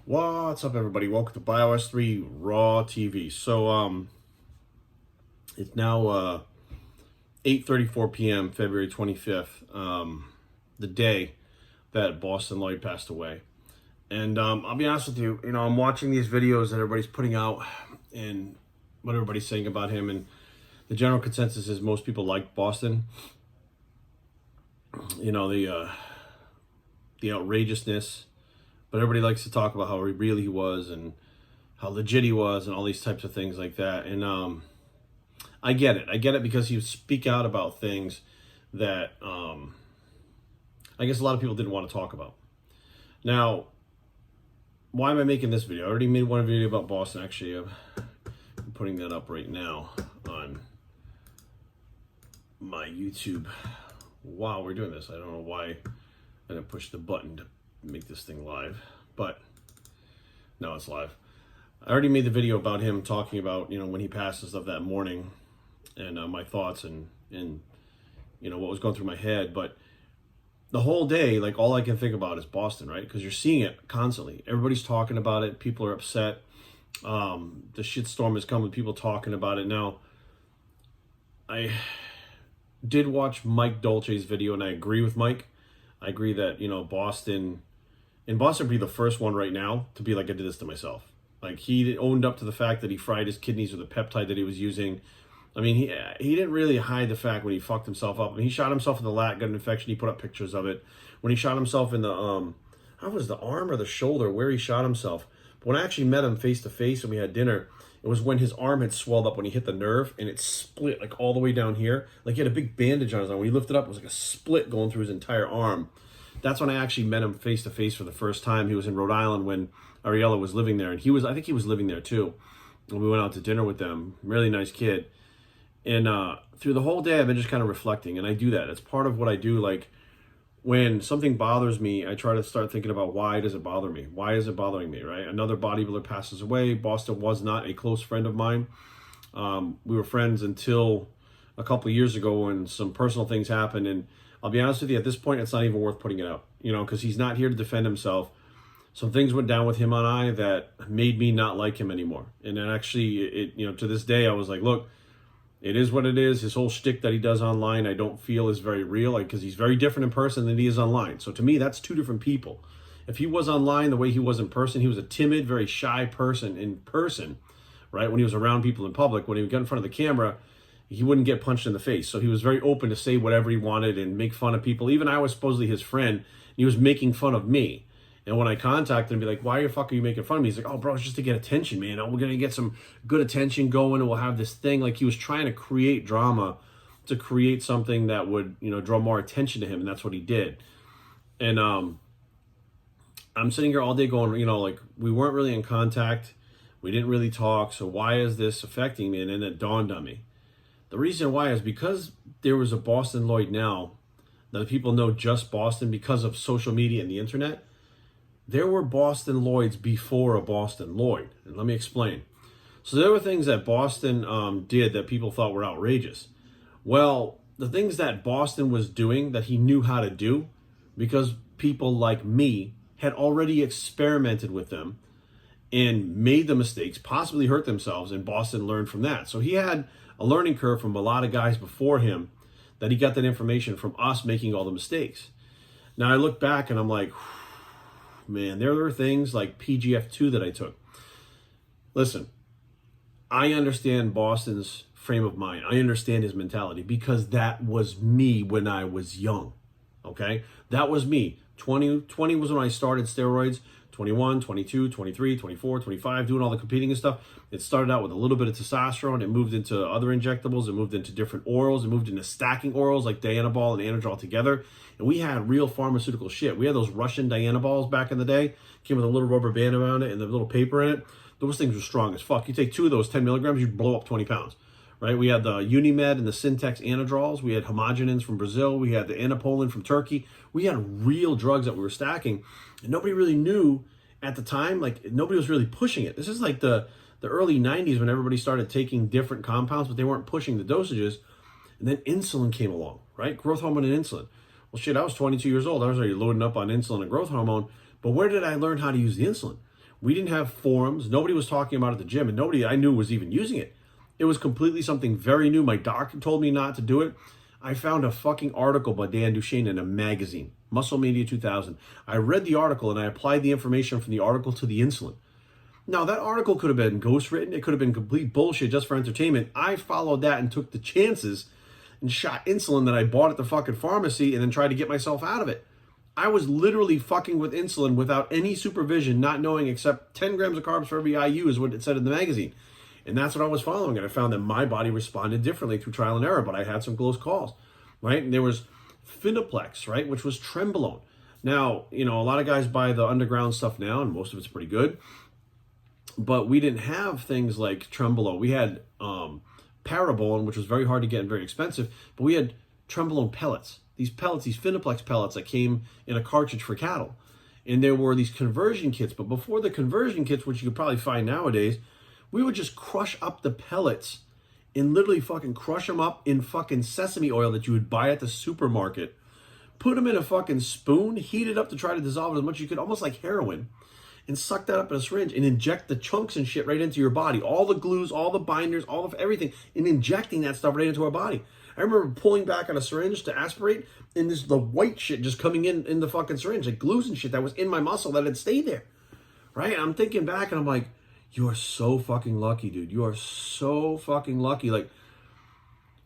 What's up, everybody? Welcome to BioS 3 Raw TV. So, it's now 8:34 p.m., February 25th, the day that Bostin Lloyd passed away. And I'll be honest with you, I'm watching these videos that everybody's putting out and what everybody's saying about him. And the general consensus is most people like Bostin. The outrageousness. But everybody likes to talk about how real he was and how legit he was and all these types of things like that. And I get it. I get it because he would speak out about things that I guess a lot of people didn't want to talk about. Now, why am I making this video? I already made one video about Bostin. Actually, I'm putting that up right now on my YouTube. While we're doing this, I don't know why I didn't push the button to make this thing live, but now it's live. I already made the video about him talking about, when he passed and stuff that morning and my thoughts and what was going through my head. But the whole day, like, all I can think about is Bostin, right? Because you're seeing it constantly. Everybody's talking about it. People are upset. The shitstorm is coming. People talking about it. Now, I did watch Mike Dolce's video, and I agree with Mike. I agree that, Bostin would be the first one right now to be like, I did this to myself. Like, he owned up to the fact that he fried his kidneys with the peptide that he was using. I mean, he didn't really hide the fact when he fucked himself up. I mean, he shot himself in the lat, got an infection. He put up pictures of it. When he shot himself in the, how was the arm or the shoulder where he shot himself? But when I actually met him face to face and we had dinner, it was when his arm had swelled up when he hit the nerve and it split like all the way down here. Like, he had a big bandage on his arm. When he lifted up, it was like a split going through his entire arm. That's when I actually met him face to face for the first time. He was in Rhode Island when Ariella was living there. And I think he was living there too. And we went out to dinner with them. Really nice kid. And through the whole day, I've been just kind of reflecting. And I do that. It's part of what I do. Like, when something bothers me, I try to start thinking about, why does it bother me? Why is it bothering me, right? Another bodybuilder passes away. Bostin was not a close friend of mine. We were friends until a couple of years ago when some personal things happened. And I'll be honest with you, at this point, it's not even worth putting it out, because he's not here to defend himself. Some things went down with him and I that made me not like him anymore. And then actually, to this day, I was like, look, it is what it is. His whole shtick that he does online, I don't feel is very real, because he's very different in person than he is online. So to me, that's two different people. If he was online the way he was in person, he was a timid, very shy person in person, right? When he was around people in public, when he would get in front of the camera, he wouldn't get punched in the face. So he was very open to say whatever he wanted and make fun of people. Even I was supposedly his friend, and he was making fun of me. And when I contacted him, be like, why the fuck are you making fun of me? He's like, oh, bro, it's just to get attention, man. We're going to get some good attention going, and we'll have this thing. Like, he was trying to create drama to create something that would, draw more attention to him, and that's what he did. And I'm sitting here all day going, like, we weren't really in contact. We didn't really talk, so why is this affecting me? And then it dawned on me. The reason why is because there was a Bostin Lloyd now, that people know just Bostin because of social media and the internet. There were Bostin Lloyds before a Bostin Lloyd. And let me explain. So there were things that Bostin did that people thought were outrageous. Well, the things that Bostin was doing that he knew how to do, because people like me had already experimented with them and made the mistakes, possibly hurt themselves, and Bostin learned from that. So he had a learning curve from a lot of guys before him that he got that information from us making all the mistakes. Now I look back and I'm like, man, there were things like PGF2 that I took. Listen, I understand Bostin's frame of mind. I understand his mentality because that was me when I was young, okay? That was me. 20 was when I started steroids. 21, 22, 23, 24, 25, doing all the competing and stuff. It started out with a little bit of testosterone. It moved into other injectables. It moved into different orals. It moved into stacking orals like Dianabol and Anadrol together. And we had real pharmaceutical shit. We had those Russian Dianabols back in the day. Came with a little rubber band around it and the little paper in it. Those things were strong as fuck. You take two of those 10 milligrams, you blow up 20 pounds. Right? We had the Unimed and the Syntex Anadrols. We had homogenins from Brazil. We had the Anapolin from Turkey. We had real drugs that we were stacking. And nobody really knew at the time. Like, nobody was really pushing it. This is like the early 90s when everybody started taking different compounds, but they weren't pushing the dosages. And then insulin came along, right? Growth hormone and insulin. Well, shit, I was 22 years old. I was already loading up on insulin and growth hormone. But where did I learn how to use the insulin? We didn't have forums. Nobody was talking about it at the gym, and nobody I knew was even using it. It was completely something very new. My doctor told me not to do it. I found a fucking article by Dan Duchesne in a magazine, Muscle Media 2000. I read the article and I applied the information from the article to the insulin. Now, that article could have been ghostwritten. It could have been complete bullshit just for entertainment. I followed that and took the chances and shot insulin that I bought at the fucking pharmacy and then tried to get myself out of it. I was literally fucking with insulin without any supervision, not knowing except 10 grams of carbs for every IU is what it said in the magazine. And that's what I was following. And I found that my body responded differently through trial and error, but I had some close calls, right? And there was Finaplex, right, which was Trenbolone. Now, a lot of guys buy the underground stuff now, and most of it's pretty good. But we didn't have things like Trenbolone. We had Parabolone, which was very hard to get and very expensive, but we had Trenbolone pellets. These pellets, these Finaplex pellets that came in a cartridge for cattle. And there were these conversion kits. But before the conversion kits, which you could probably find nowadays, we would just crush up the pellets and literally fucking crush them up in fucking sesame oil that you would buy at the supermarket. Put them in a fucking spoon, heat it up to try to dissolve it as much as you could, almost like heroin, and suck that up in a syringe and inject the chunks and shit right into your body. All the glues, all the binders, all of everything, and injecting that stuff right into our body. I remember pulling back on a syringe to aspirate, and the white shit just coming in the fucking syringe, like glues and shit that was in my muscle that had stayed there, right? And I'm thinking back, and I'm like, you are so fucking lucky, dude. You are so fucking lucky. Like,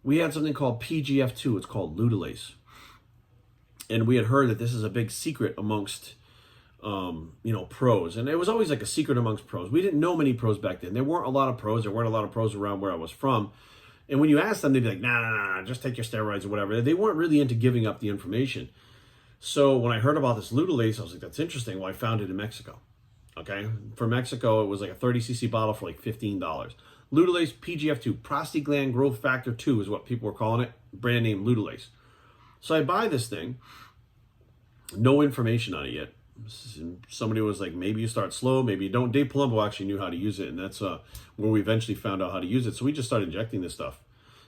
we had something called PGF2. It's called Ludolase. And we had heard that this is a big secret amongst, pros. And it was always like a secret amongst pros. We didn't know many pros back then. There weren't a lot of pros. There weren't a lot of pros around where I was from. And when you asked them, they'd be like, nah, just take your steroids or whatever. They weren't really into giving up the information. So when I heard about this Ludolase, I was like, that's interesting. Well, I found it in Mexico. Okay, for Mexico, it was like a 30cc bottle for like $15. Ludolase PGF2, prostaglandin growth factor 2 is what people were calling it, brand name Ludolase. So I buy this thing, no information on it yet. Somebody was like, maybe you start slow, maybe you don't. Dave Palumbo actually knew how to use it, and that's where we eventually found out how to use it. So we just started injecting this stuff.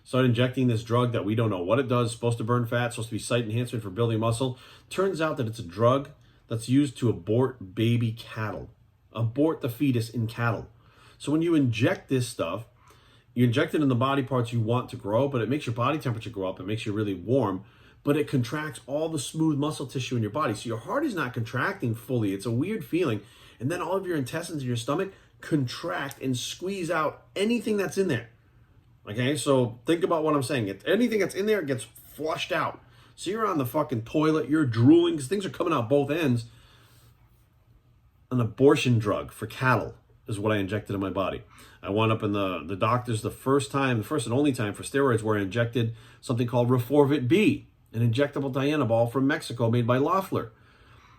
Started injecting this drug that we don't know what it does. It's supposed to burn fat, supposed to be site enhancement for building muscle. Turns out that it's a drug that's used to abort baby cattle. Abort the fetus in cattle. So when you inject this stuff, you inject it in the body parts you want to grow, but it makes your body temperature go up. It makes you really warm, but it contracts all the smooth muscle tissue in your body. So your heart is not contracting fully. It's a weird feeling. And then all of your intestines in your stomach contract and squeeze out anything that's in there. Okay, so think about what I'm saying. If anything that's in there gets flushed out. So you're on the fucking toilet, you're drooling, because things are coming out both ends. An abortion drug for cattle is what I injected in my body. I wound up in the doctors the first and only time for steroids where I injected something called Reforvit B, an injectable Dianabol from Mexico made by Loeffler.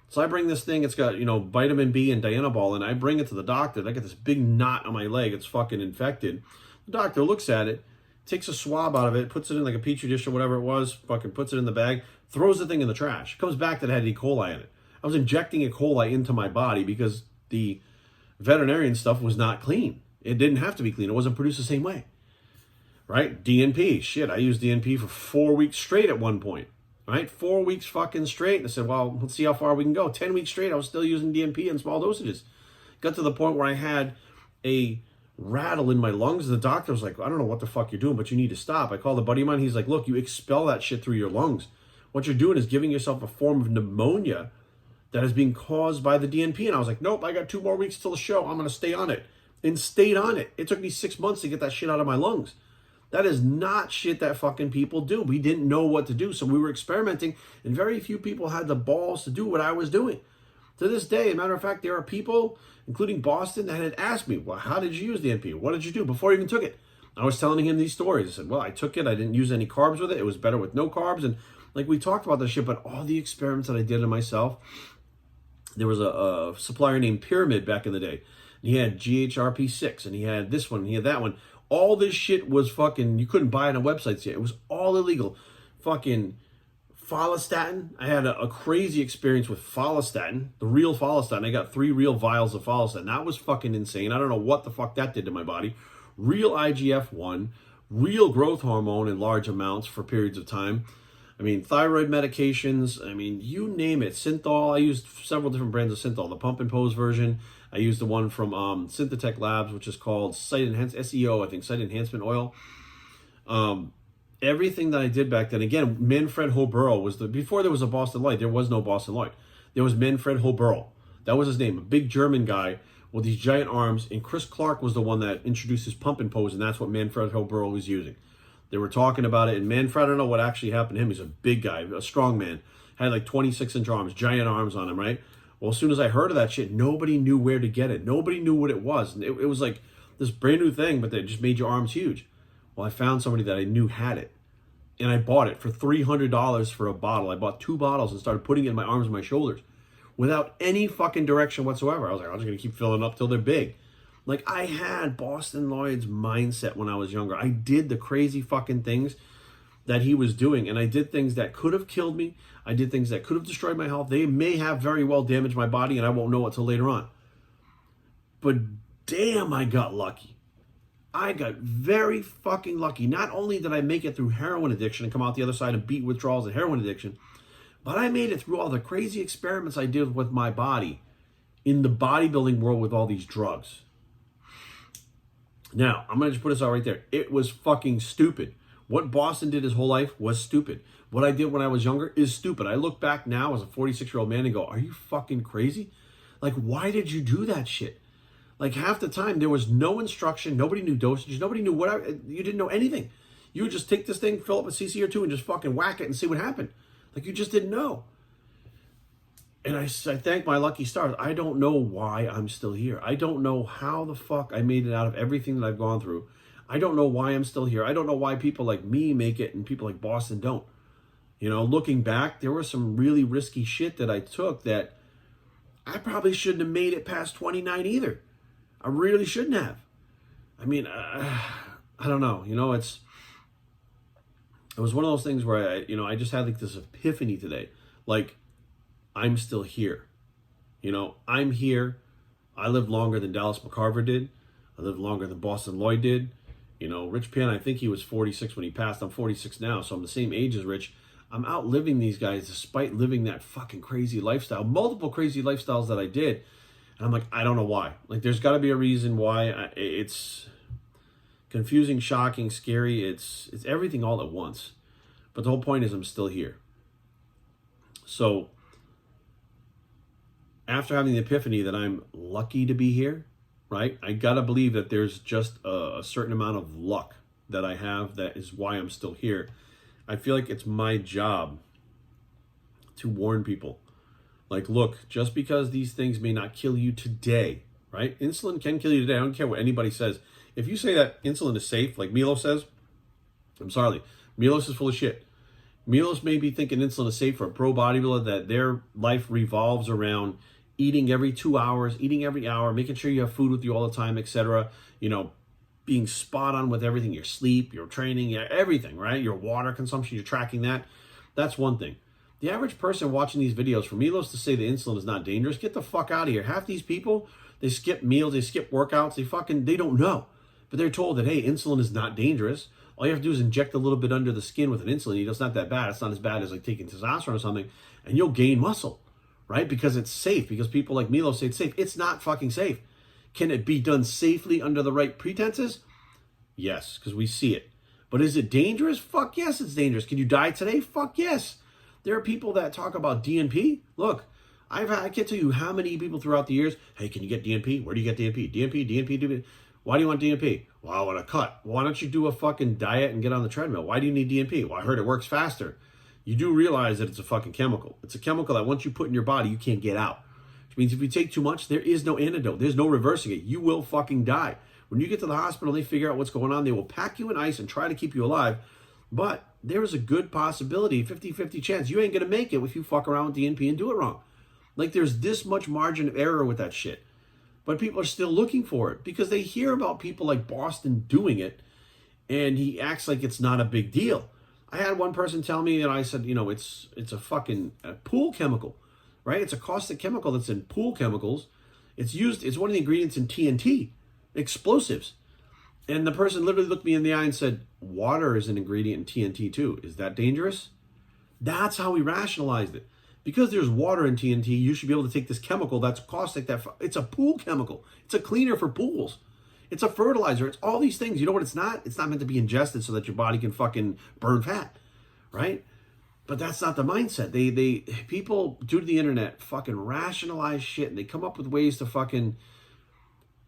So I bring this thing, it's got, vitamin B and Dianabol, and I bring it to the doctor. I got this big knot on my leg. It's fucking infected. The doctor looks at it, takes a swab out of it, puts it in like a petri dish or whatever it was, fucking puts it in the bag, throws the thing in the trash. Comes back that it had E. coli in it. I was injecting E. coli into my body because the veterinarian stuff was not clean. It didn't have to be clean. It wasn't produced the same way, right? DNP. Shit, I used DNP for 4 weeks straight at one point, right? 4 weeks fucking straight. And I said, well, let's see how far we can go. 10 weeks straight, I was still using DNP in small dosages. Got to the point where I had a rattle in my lungs. The doctor was like, I don't know what the fuck you're doing, but you need to stop. I called a buddy of mine. He's like, look, you expel that shit through your lungs. What you're doing is giving yourself a form of pneumonia that is being caused by the DNP. And I was like, nope, I got 2 more weeks till the show. I'm going to stay on it. And stayed on it. It took me 6 months to get that shit out of my lungs. That is not shit that fucking people do. We didn't know what to do. So we were experimenting, and very few people had the balls to do what I was doing. To this day, as a matter of fact, there are people, including Bostin, that had asked me, well, how did you use DNP? What did you do before I even took it? I was telling him these stories. I said, well, I took it. I didn't use any carbs with it. It was better with no carbs. And like we talked about this shit, but all the experiments that I did on myself, there was a supplier named Pyramid back in the day. He had GHRP6, and he had this one, and he had that one. All this shit was fucking, you couldn't buy it on websites yet. It was all illegal. Fucking Follistatin. I had a crazy experience with Follistatin, the real Follistatin. I got 3 real vials of Follistatin. That was fucking insane. I don't know what the fuck that did to my body. Real IGF-1, real growth hormone in large amounts for periods of time. I mean, thyroid medications, I mean, you name it. Synthol, I used several different brands of Synthol. The pump and pose version, I used the one from Synthetech Labs, which is called SEO, I think, Site Enhancement Oil. Everything that I did back then, again, Manfred Hoberl was before there was a Boston Light, there was no Boston Light. There was Manfred Hoberl. That was his name, a big German guy with these giant arms, and Chris Clark was the one that introduced his pump and pose, and that's what Manfred Hoberl was using. They were talking about it, and Manfred, I don't know what actually happened to him. He's a big guy, a strong man. Had like 26-inch arms, giant arms on him, right? Well, as soon as I heard of that shit, nobody knew where to get it. Nobody knew what it was. And it was like this brand new thing, but they just made your arms huge. Well, I found somebody that I knew had it, and I bought it for $300 for a bottle. I bought 2 bottles and started putting it in my arms and my shoulders without any fucking direction whatsoever. I was like, I'm just going to keep filling up till they're big. Like, I had Boston Lloyd's mindset when I was younger. I did the crazy fucking things that he was doing, and I did things that could have killed me. I did things that could have destroyed my health. They may have very well damaged my body, and I won't know it till later on. But damn, I got lucky. I got very fucking lucky. Not only did I make it through heroin addiction and come out the other side and beat withdrawals and heroin addiction, but I made it through all the crazy experiments I did with my body in the bodybuilding world with all these drugs. Now, I'm going to just put this out right there. It was fucking stupid. What Boston did his whole life was stupid. What I did when I was younger is stupid. I look back now as a 46-year-old man and go, are you fucking crazy? Like, why did you do that shit? Like, half the time, there was no instruction. Nobody knew dosage. Nobody knew you didn't know anything. You would just take this thing, fill up a cc or 2, and just fucking whack it and see what happened. Like, you just didn't know. And I thank my lucky stars. I don't know why I'm still here. I don't know how the fuck I made it out of everything that I've gone through. I don't know why I'm still here. I don't know why people like me make it and people like Boston don't. You know, looking back, there was some really risky shit that I took that I probably shouldn't have made it past 29 either. I really shouldn't have. I mean, I don't know. You know, it was one of those things where I just had like this epiphany today. Like, I'm still here. You know, I'm here. I lived longer than Dallas McCarver did. I lived longer than Boston Lloyd did. You know, Rich Pan, I think he was 46 when he passed. I'm 46 now, so I'm the same age as Rich. I'm outliving these guys despite living that fucking crazy lifestyle. Multiple crazy lifestyles that I did. And I'm like, I don't know why. Like, there's got to be a reason why. It's confusing, shocking, scary. It's everything all at once. But the whole point is I'm still here. So after having the epiphany that I'm lucky to be here, right? I gotta believe that there's just a certain amount of luck that I have that is why I'm still here. I feel like it's my job to warn people. Like, look, just because these things may not kill you today, right? Insulin can kill you today. I don't care what anybody says. If you say that insulin is safe, like Milo says, I'm sorry, Milos is full of shit. Milos may be thinking insulin is safe for a pro bodybuilder, that their life revolves around eating every 2 hours, eating every hour, making sure you have food with you all the time, etc. You know, being spot on with everything, your sleep, your training, everything, right? Your water consumption, you're tracking that. That's one thing. The average person watching these videos, for Milos to say the insulin is not dangerous, get the fuck out of here. Half these people, they skip meals, they skip workouts, they don't know. But they're told that, hey, insulin is not dangerous. All you have to do is inject a little bit under the skin with an insulin needle. It's not that bad. It's not as bad as like taking testosterone or something. And you'll gain muscle, right? Because it's safe. Because people like Milo say it's safe. It's not fucking safe. Can it be done safely under the right pretenses? Yes, because we see it. But is it dangerous? Fuck yes, it's dangerous. Can you die today? Fuck yes. There are people that talk about DNP. Look, I can't tell you how many people throughout the years, hey, can you get DNP? Where do you get DNP? DNP. Why do you want DNP? Well, I want to cut. Why don't you do a fucking diet and get on the treadmill? Why do you need DNP? Well, I heard it works faster. You do realize that it's a fucking chemical. It's a chemical that once you put in your body, you can't get out. Which means if you take too much, there is no antidote. There's no reversing it. You will fucking die. When you get to the hospital, they figure out what's going on. They will pack you in ice and try to keep you alive. But there is a good possibility, 50-50 chance, you ain't going to make it if you fuck around with DNP and do it wrong. Like, there's this much margin of error with that shit. But people are still looking for it because they hear about people like Boston doing it, and he acts like it's not a big deal. I had one person tell me, and I said, you know, it's a fucking pool chemical, right? It's a caustic chemical that's in pool chemicals. It's one of the ingredients in TNT, explosives. And the person literally looked me in the eye and said, water is an ingredient in TNT too. Is that dangerous? That's how we rationalized it. Because there's water in TNT, you should be able to take this chemical that's caustic. It's a pool chemical. It's a cleaner for pools. It's a fertilizer. It's all these things. You know what it's not? It's not meant to be ingested so that your body can fucking burn fat, right? But that's not the mindset. People, due to the internet, fucking rationalize shit, and they come up with ways to fucking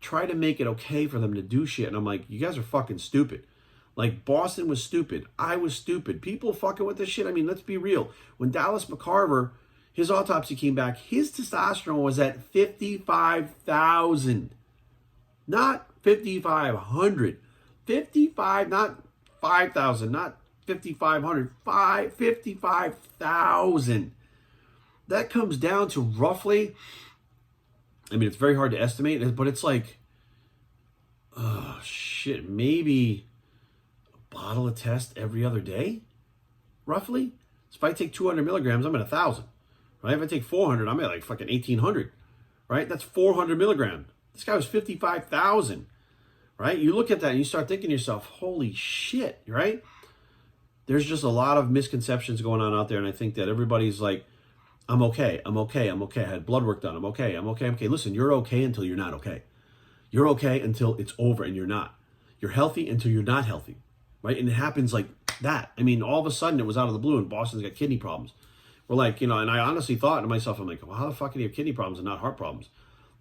try to make it okay for them to do shit. And I'm like, you guys are fucking stupid. Like, Bostin was stupid. I was stupid. People fucking with this shit. I mean, let's be real. When Dallas McCarver, his autopsy came back, his testosterone was at 55,000. Not 5,500. 55, not 5,000, not 5,500. 55,000. That comes down to roughly, I mean, it's very hard to estimate, but it's like, oh, shit, maybe bottle of test every other day, roughly. So if I take 200 milligrams, I'm at 1,000, right? If I take 400, I'm at like fucking 1,800, right? That's 400 milligrams. This guy was 55,000, right? You look at that and you start thinking to yourself, holy shit, right? There's just a lot of misconceptions going on out there, and I think that everybody's like, I'm okay, I'm okay, I'm okay. I had blood work done, I'm okay, I'm okay, I'm okay. Listen, you're okay until you're not okay. You're okay until it's over and you're not. You're healthy until you're not healthy. Right? And it happens like that. I mean, all of a sudden it was out of the blue and Boston's got kidney problems. We're like, you know, and I honestly thought to myself, I'm like, well, how the fuck can he have kidney problems and not heart problems?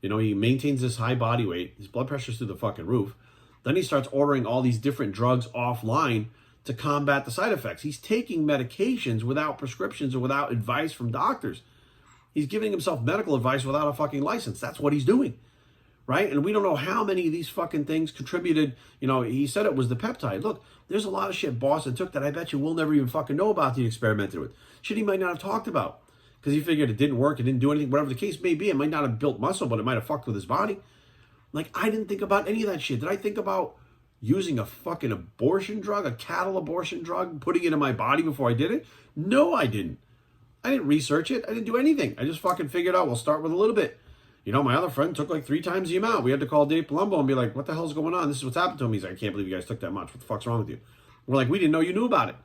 You know, he maintains this high body weight. His blood pressure's through the fucking roof. Then he starts ordering all these different drugs offline to combat the side effects. He's taking medications without prescriptions or without advice from doctors. He's giving himself medical advice without a fucking license. That's what he's doing. Right? And we don't know how many of these fucking things contributed. You know, he said it was the peptide. Look, there's a lot of shit Bostin took that I bet you we'll never even fucking know about that he experimented with. Shit he might not have talked about. Because he figured it didn't work, it didn't do anything, whatever the case may be. It might not have built muscle, but it might have fucked with his body. Like, I didn't think about any of that shit. Did I think about using a fucking abortion drug, a cattle abortion drug, putting it in my body before I did it? No, I didn't. I didn't research it. I didn't do anything. I just fucking figured out, we'll start with a little bit. You know, my other friend took like 3 times the amount. We had to call Dave Palumbo and be like, what the hell's going on? This is what's happened to him. He's like, I can't believe you guys took that much. What the fuck's wrong with you? We're like, we didn't know you knew about it,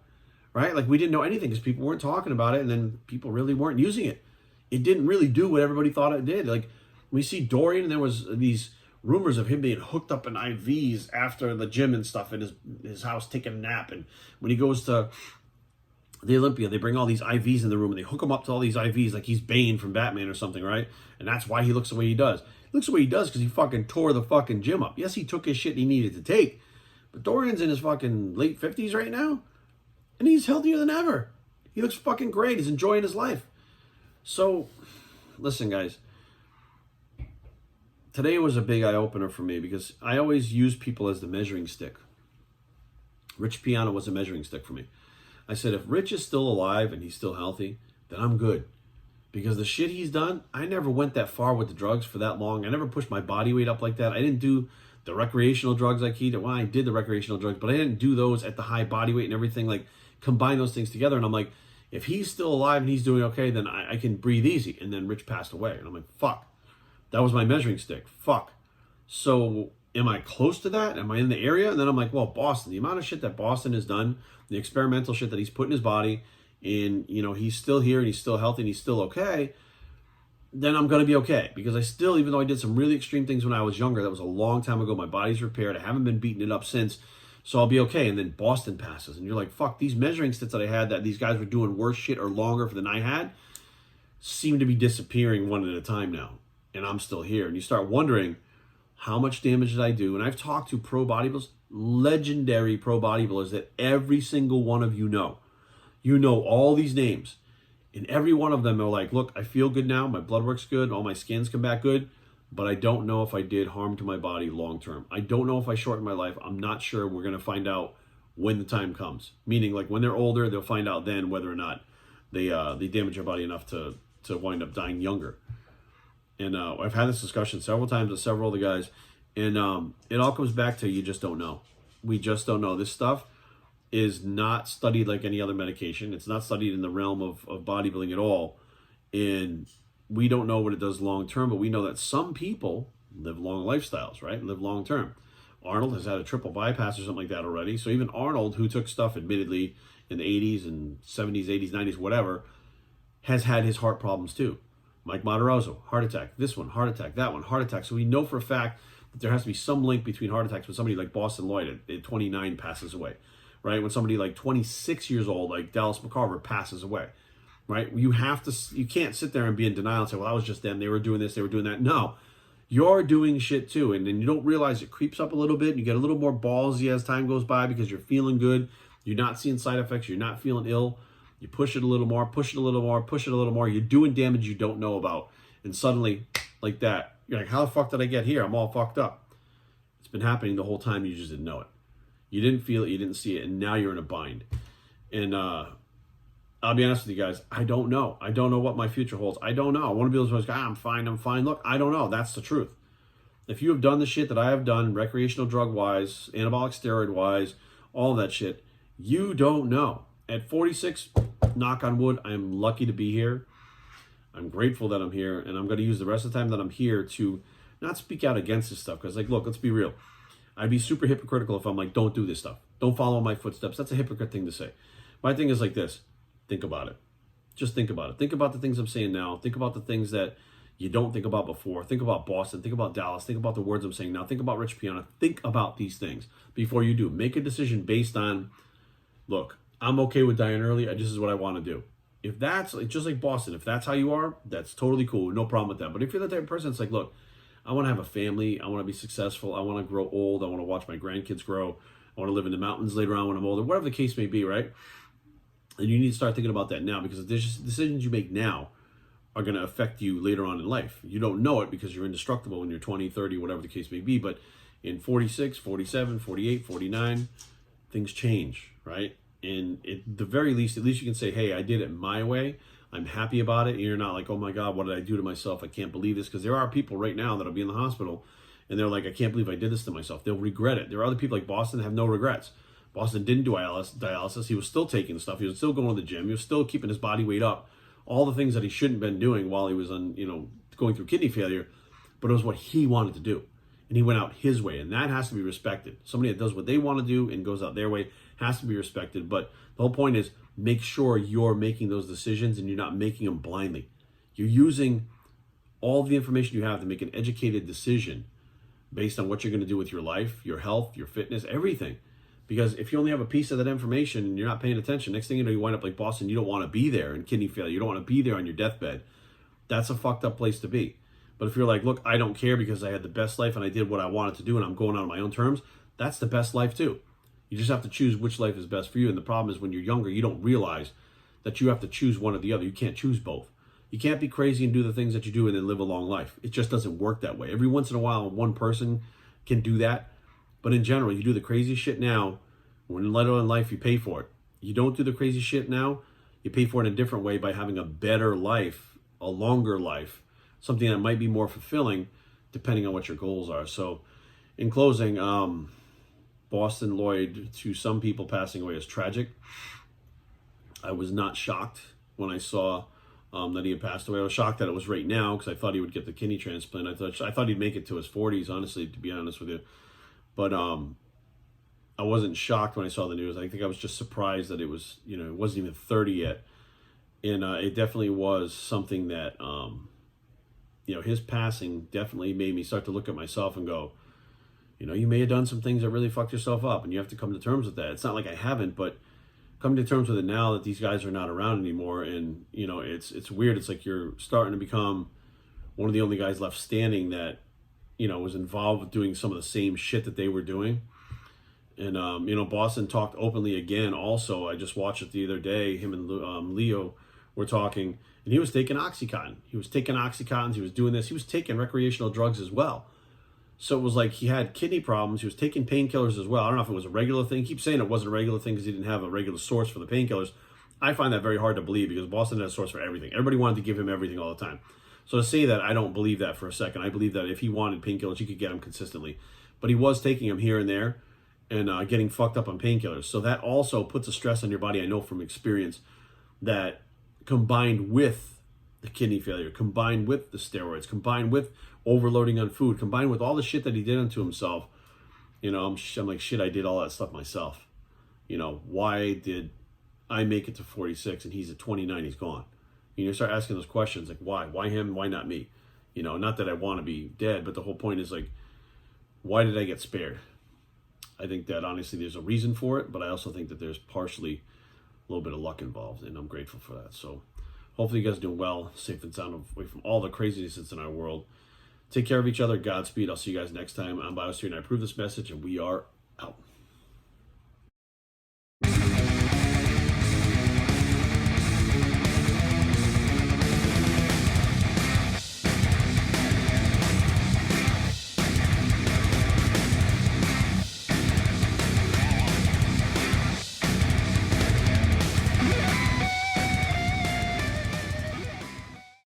right? Like, we didn't know anything because people weren't talking about it, and then people really weren't using it. It didn't really do what everybody thought it did. Like, we see Dorian, and there was these rumors of him being hooked up in IVs after the gym and stuff in his house taking a nap. And when he goes to the Olympia, they bring all these IVs in the room and they hook him up to all these IVs like he's Bane from Batman or something, right? And that's why he looks the way he does. He looks the way he does because he fucking tore the fucking gym up. Yes, he took his shit he needed to take, but Dorian's in his fucking late 50s right now, and he's healthier than ever. He looks fucking great. He's enjoying his life. So, listen, guys. Today was a big eye-opener for me because I always use people as the measuring stick. Rich Piana was a measuring stick for me. I said, if Rich is still alive and he's still healthy, then I'm good. Because the shit he's done, I never went that far with the drugs for that long. I never pushed my body weight up like that. I didn't do the recreational drugs like he did. Well, I did the recreational drugs, but I didn't do those at the high body weight and everything, like combine those things together. And I'm like, if he's still alive and he's doing okay, then I can breathe easy. And then Rich passed away. And I'm like, fuck. That was my measuring stick. Fuck. So am I close to that? Am I in the area? And then I'm like, well, Bostin, the amount of shit that Bostin has done, the experimental shit that he's put in his body, and, you know, he's still here and he's still healthy and he's still okay, then I'm going to be okay. Because I still, even though I did some really extreme things when I was younger, that was a long time ago, my body's repaired, I haven't been beating it up since, so I'll be okay. And then Bostin passes, and you're like, fuck, these measuring sticks that I had that these guys were doing worse shit or longer than I had seem to be disappearing one at a time now. And I'm still here. And you start wondering, how much damage did I do? And I've talked to pro bodybuilders, legendary pro bodybuilders that every single one of you know. You know all these names. And every one of them are like, look, I feel good now. My blood works good. All my scans come back good. But I don't know if I did harm to my body long term. I don't know if I shortened my life. I'm not sure. We're going to find out when the time comes. Meaning, like, when they're older, they'll find out then whether or not they damage their body enough to wind up dying younger. And I've had this discussion several times with several of the guys. And it all comes back to you just don't know. We just don't know. This stuff is not studied like any other medication. It's not studied in the realm of bodybuilding at all. And we don't know what it does long term, but we know that some people live long lifestyles, right? Live long term. Arnold has had a triple bypass or something like that already. So even Arnold, who took stuff admittedly in the 80s and 70s, 80s, 90s, whatever, has had his heart problems too. Mike Matarazzo, heart attack. This one, heart attack. That one, heart attack. So we know for a fact that there has to be some link between heart attacks when somebody like Bostin Lloyd at 29 passes away, right? When somebody like 26 years old, like Dallas McCarver, passes away, right? You can't sit there and be in denial and say, well, that was just them. They were doing this, they were doing that. No, you're doing shit too. And then you don't realize it creeps up a little bit. And you get a little more ballsy as time goes by because you're feeling good. You're not seeing side effects. You're not feeling ill. You push it a little more, push it a little more, push it a little more. You're doing damage you don't know about. And suddenly, like that, you're like, how the fuck did I get here? I'm all fucked up. It's been happening the whole time. You just didn't know it. You didn't feel it. You didn't see it. And now you're in a bind. And I'll be honest with you guys. I don't know. I don't know what my future holds. I don't know. I want to be able to say, I'm fine. I'm fine. Look, I don't know. That's the truth. If you have done the shit that I have done, recreational drug-wise, anabolic steroid-wise, all that shit, you don't know. At 46, knock on wood, I am lucky to be here. I'm grateful that I'm here, and I'm going to use the rest of the time that I'm here to not speak out against this stuff. Because, like, look, let's be real. I'd be super hypocritical if I'm like, don't do this stuff. Don't follow my footsteps. That's a hypocrite thing to say. My thing is like this. Think about it. Just think about it. Think about the things I'm saying now. Think about the things that you don't think about before. Think about Boston. Think about Dallas. Think about the words I'm saying now. Think about Rich Piana. Think about these things before you do. Make a decision based on, look, I'm okay with dying early. This is what I want to do. If that's just like Boston, if that's how you are, that's totally cool. No problem with that. But if you're the type of person that's like, look, I want to have a family. I want to be successful. I want to grow old. I want to watch my grandkids grow. I want to live in the mountains later on when I'm older, whatever the case may be, right? And you need to start thinking about that now because the decisions you make now are going to affect you later on in life. You don't know it because you're indestructible when you're 20, 30, whatever the case may be. But in 46, 47, 48, 49, things change, right? And at the very least, at least you can say, hey, I did it my way. I'm happy about it. And you're not like, oh my God, what did I do to myself? I can't believe this. Because there are people right now that'll be in the hospital and they're like, I can't believe I did this to myself. They'll regret it. There are other people like Boston that have no regrets. Boston didn't do dialysis. He was still taking stuff. He was still going to the gym. He was still keeping his body weight up. All the things that he shouldn't have been doing while he was going through kidney failure. But it was what he wanted to do. And he went out his way. And that has to be respected. Somebody that does what they want to do and goes out their way has to be respected. But the whole point is make sure you're making those decisions and you're not making them blindly. You're using all the information you have to make an educated decision based on what you're going to do with your life, your health, your fitness, everything. Because if you only have a piece of that information and you're not paying attention, next thing you know, you wind up like Boston. You don't want to be there in kidney failure. You don't want to be there on your deathbed. That's a fucked up place to be. But if you're like, look, I don't care because I had the best life and I did what I wanted to do and I'm going out on my own terms, that's the best life too. You just have to choose which life is best for you. And the problem is when you're younger, you don't realize that you have to choose one or the other. You can't choose both. You can't be crazy and do the things that you do and then live a long life. It just doesn't work that way. Every once in a while, one person can do that. But in general, you do the crazy shit now. When later in life, you pay for it. You don't do the crazy shit now. You pay for it in a different way by having a better life, a longer life, something that might be more fulfilling depending on what your goals are. So in closing, Bostin Lloyd, to some people passing away, is tragic. I was not shocked when I saw that he had passed away. I was shocked that it was right now because I thought he would get the kidney transplant. I thought he'd make it to his 40s, honestly, to be honest with you. But I wasn't shocked when I saw the news. I think I was just surprised that it was, it wasn't even 30 yet. And it definitely was something that, his passing definitely made me start to look at myself and go, you may have done some things that really fucked yourself up, and you have to come to terms with that. It's not like I haven't, but coming to terms with it now that these guys are not around anymore, and it's weird. It's like you're starting to become one of the only guys left standing that was involved with doing some of the same shit that they were doing. And Boston talked openly again. Also, I just watched it the other day. Him and Leo were talking, and he was taking OxyContin. He was taking OxyContins. He was doing this. He was taking recreational drugs as well. So it was like he had kidney problems. He was taking painkillers as well. I don't know if it was a regular thing. He keeps saying it wasn't a regular thing because he didn't have a regular source for the painkillers. I find that very hard to believe because Boston had a source for everything. Everybody wanted to give him everything all the time. So to say that, I don't believe that for a second. I believe that if he wanted painkillers, he could get them consistently. But he was taking them here and there and getting fucked up on painkillers. So that also puts a stress on your body, I know from experience, that combined with the kidney failure, combined with the steroids, combined with overloading on food, combined with all the shit that he did unto himself, I'm like, shit, I did all that stuff myself. Why did I make it to 46 and he's at 29, he's gone. You start asking those questions like, why? Why him? Why not me? Not that I want to be dead, but the whole point is like, why did I get spared? I think that honestly there's a reason for it, but I also think that there's partially a little bit of luck involved, and I'm grateful for that. So hopefully you guys are doing well, safe and sound, away from all the craziness that's in our world. Take care of each other. Godspeed. I'll see you guys next time on Biosphere, and I approve this message, and we are out.